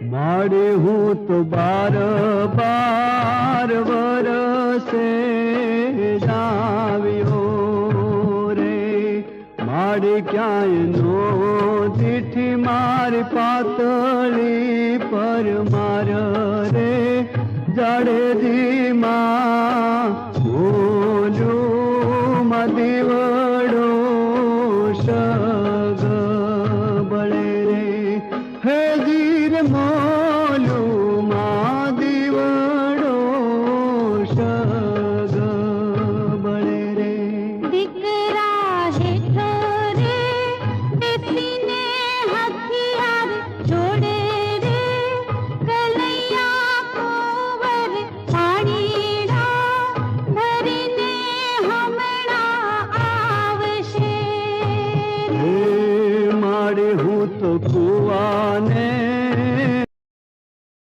माड़े हूँ तो बार बार वरसे जाव्यो रे माड़े क्याय नो दीठी मारी पातली पर मार रे जाड़ेजी मां बोलू मदीवड़ो शग बड़े रे हे जीर मो